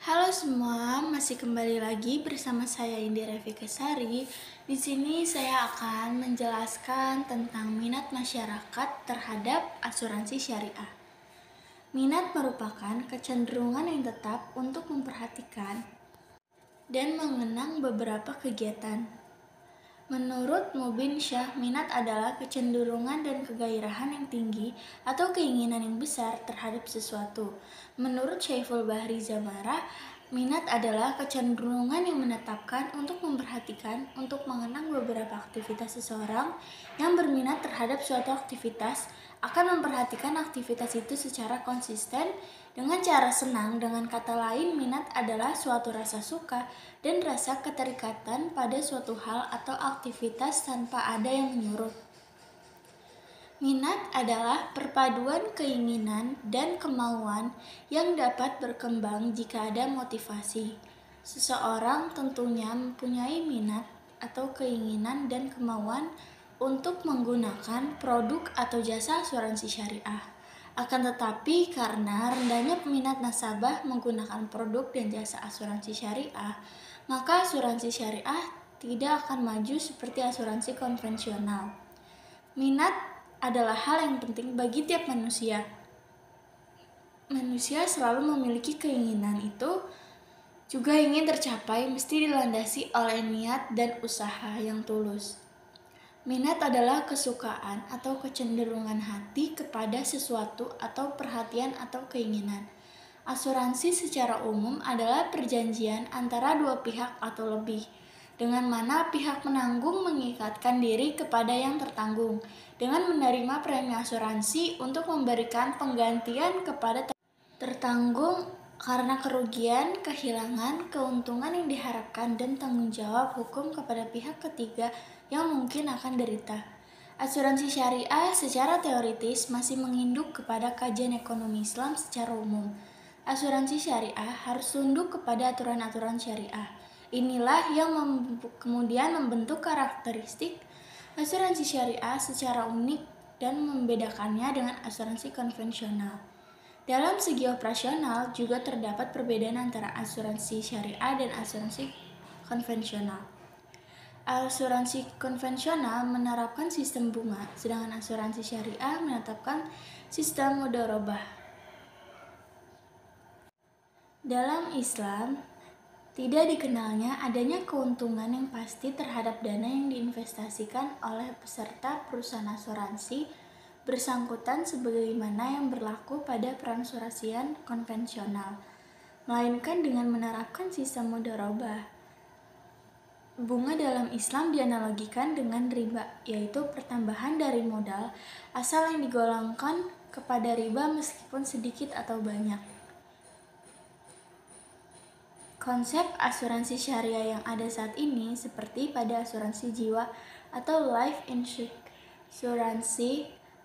Halo semua, masih kembali lagi bersama saya Indira Fikesari. Di sini saya akan menjelaskan tentang minat masyarakat terhadap asuransi syariah. Minat merupakan kecenderungan yang tetap untuk memperhatikan dan mengenang beberapa kegiatan. Menurut Mubin Syah, minat adalah kecenderungan dan kegairahan yang tinggi atau keinginan yang besar terhadap sesuatu. Menurut Syaiful Bahri Zamara, minat adalah kecenderungan yang menetapkan untuk memperhatikan, untuk mengenang beberapa aktivitas seseorang yang berminat terhadap suatu aktivitas, akan memperhatikan aktivitas itu secara konsisten dengan cara senang. Dengan kata lain, minat adalah suatu rasa suka dan rasa keterikatan pada suatu hal atau aktivitas tanpa ada yang menyuruh. Minat adalah perpaduan keinginan dan kemauan yang dapat berkembang jika ada motivasi. Seseorang tentunya mempunyai minat atau keinginan dan kemauan untuk menggunakan produk atau jasa asuransi syariah. Akan tetapi karena rendahnya minat nasabah menggunakan produk dan jasa asuransi syariah, maka asuransi syariah tidak akan maju seperti asuransi konvensional. Minat adalah hal yang penting bagi tiap manusia. Manusia selalu memiliki keinginan itu juga ingin tercapai, mesti dilandasi oleh niat dan usaha yang tulus. Minat adalah kesukaan atau kecenderungan hati kepada sesuatu atau perhatian atau keinginan. Asuransi secara umum adalah perjanjian antara dua pihak atau lebih, dengan mana pihak menanggung mengikatkan diri kepada yang tertanggung, dengan menerima premi asuransi untuk memberikan penggantian kepada tertanggung karena kerugian, kehilangan, keuntungan yang diharapkan, dan tanggung jawab hukum kepada pihak ketiga yang mungkin akan derita. Asuransi syariah secara teoritis masih menginduk kepada kajian ekonomi Islam secara umum. Asuransi syariah harus tunduk kepada aturan-aturan syariah. Inilah yang kemudian membentuk karakteristik asuransi syariah secara unik dan membedakannya dengan asuransi konvensional. Dalam segi operasional juga terdapat perbedaan antara asuransi syariah dan asuransi konvensional. Asuransi konvensional menerapkan sistem bunga, sedangkan asuransi syariah menetapkan sistem mudharabah. Dalam Islam, tidak dikenalnya adanya keuntungan yang pasti terhadap dana yang diinvestasikan oleh peserta perusahaan asuransi bersangkutan sebagaimana yang berlaku pada perasuransian konvensional, melainkan dengan menerapkan sistem mudharabah. Bunga dalam Islam dianalogikan dengan riba, yaitu pertambahan dari modal asal yang digolongkan kepada riba meskipun sedikit atau banyak. Konsep asuransi syariah yang ada saat ini seperti pada asuransi jiwa atau life insurance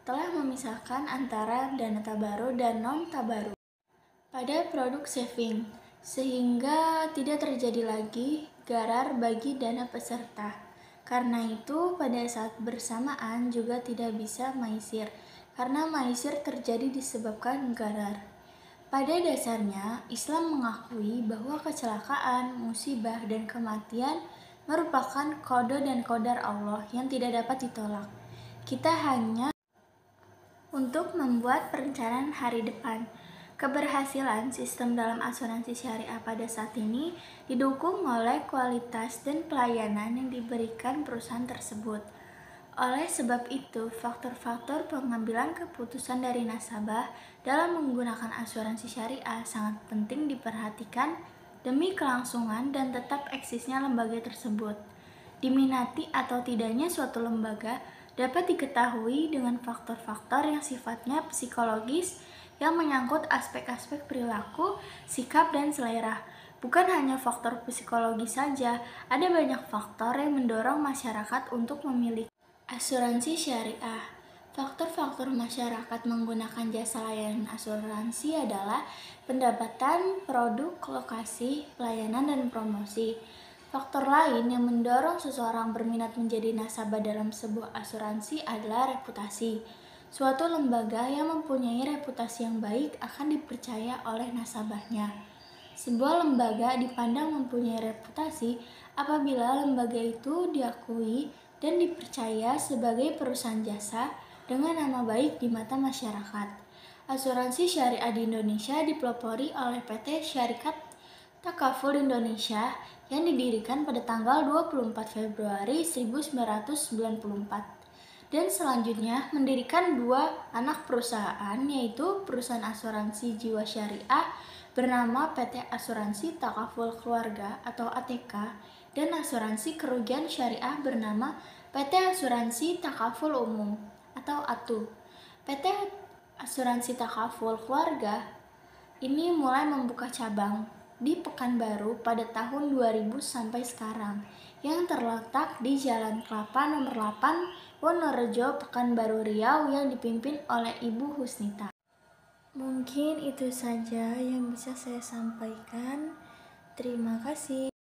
telah memisahkan antara dana tabaruk dan non-tabaruk pada produk saving, sehingga tidak terjadi lagi gharar bagi dana peserta. Karena itu, pada saat bersamaan juga tidak bisa maisir, karena maisir terjadi disebabkan gharar. Pada dasarnya, Islam mengakui bahwa kecelakaan, musibah, dan kematian merupakan qada dan qadar Allah yang tidak dapat ditolak. Kita hanya untuk membuat perencanaan hari depan. Keberhasilan sistem dalam asuransi syariah pada saat ini didukung oleh kualitas dan pelayanan yang diberikan perusahaan tersebut. Oleh sebab itu, faktor-faktor pengambilan keputusan dari nasabah dalam menggunakan asuransi syariah sangat penting diperhatikan demi kelangsungan dan tetap eksisnya lembaga tersebut. Diminati atau tidaknya suatu lembaga dapat diketahui dengan faktor-faktor yang sifatnya psikologis yang menyangkut aspek-aspek perilaku, sikap, dan selera. Bukan hanya faktor psikologis saja, ada banyak faktor yang mendorong masyarakat untuk memiliki asuransi syariah. Faktor-faktor masyarakat menggunakan jasa layanan asuransi adalah pendapatan, produk, lokasi, pelayanan, dan promosi. Faktor lain yang mendorong seseorang berminat menjadi nasabah dalam sebuah asuransi adalah reputasi. Suatu lembaga yang mempunyai reputasi yang baik akan dipercaya oleh nasabahnya. Sebuah lembaga dipandang mempunyai reputasi apabila lembaga itu diakui dan dipercaya sebagai perusahaan jasa dengan nama baik di mata masyarakat. Asuransi syariah di Indonesia dipelopori oleh PT Syarikat Takaful Indonesia yang didirikan pada tanggal 24 Februari 1994 dan selanjutnya mendirikan dua anak perusahaan, yaitu perusahaan asuransi jiwa syariah bernama PT Asuransi Takaful Keluarga atau ATK dan asuransi kerugian syariah bernama PT Asuransi Takaful Umum atau ATU. PT Asuransi Takaful Keluarga ini mulai membuka cabang di Pekanbaru pada tahun 2000 sampai sekarang, yang terletak di Jalan Kelapa nomor 8, Wonorejo, Pekanbaru, Riau yang dipimpin oleh Ibu Husnita. Mungkin itu saja yang bisa saya sampaikan. Terima kasih.